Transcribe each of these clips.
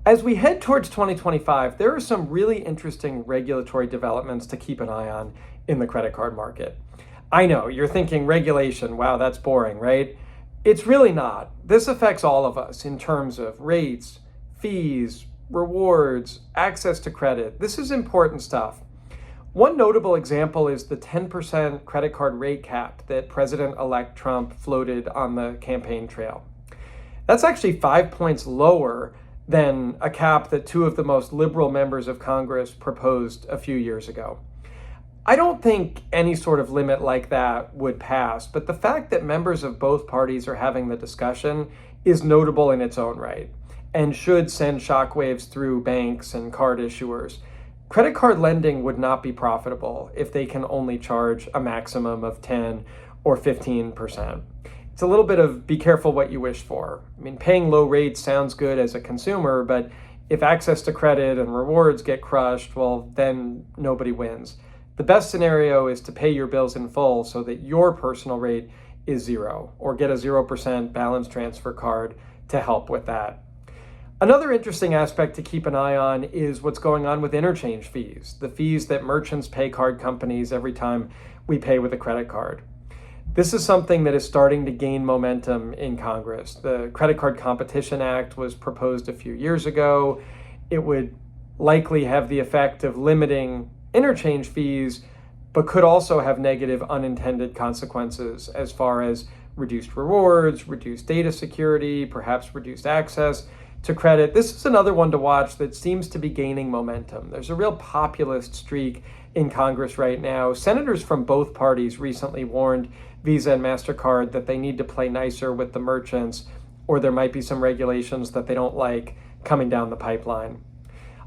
As we head towards 2025, there are some really interesting regulatory developments to keep an eye on in the credit card market. I know you're thinking regulation, wow, that's boring, right? It's really not. This affects all of us in terms of rates, fees, rewards, access to credit. This is important stuff. One notable example is the 10% credit card rate cap that President-elect Trump floated on the campaign trail. That's actually 5 points lower than a cap that two of the most liberal members of Congress proposed a few years ago. I don't think any sort of limit like that would pass, but the fact that members of both parties are having the discussion is notable in its own right and should send shockwaves through banks and card issuers. Credit card lending would not be profitable if they can only charge a maximum of 10 or 15%. It's a little bit of be careful what you wish for. I mean, paying low rates sounds good as a consumer, but if access to credit and rewards get crushed, well, then nobody wins. The best scenario is to pay your bills in full so that your personal rate is zero, or get a 0% balance transfer card to help with that. Another interesting aspect to keep an eye on is what's going on with interchange fees, the fees that merchants pay card companies every time we pay with a credit card. This is something that is starting to gain momentum in Congress. The Credit Card Competition Act was proposed a few years ago. It would likely have the effect of limiting interchange fees, but could also have negative unintended consequences as far as reduced rewards, reduced data security, perhaps reduced access to credit. This is another one to watch that seems to be gaining momentum. There's a real populist streak in Congress right now. Senators from both parties recently warned Visa and MasterCard that they need to play nicer with the merchants, or there might be some regulations that they don't like coming down the pipeline.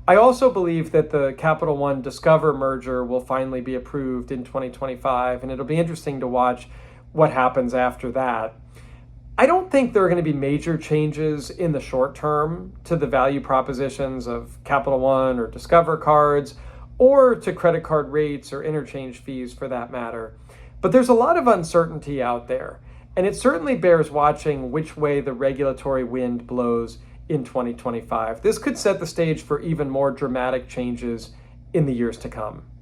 I also believe that the Capital One Discover merger will finally be approved in 2025, and it'll be interesting to watch what happens after that. I don't think there are going to be major changes in the short term to the value propositions of Capital One or Discover cards, or to credit card rates or interchange fees for that matter. But there's a lot of uncertainty out there, and it certainly bears watching which way the regulatory wind blows in 2025. This could set the stage for even more dramatic changes in the years to come.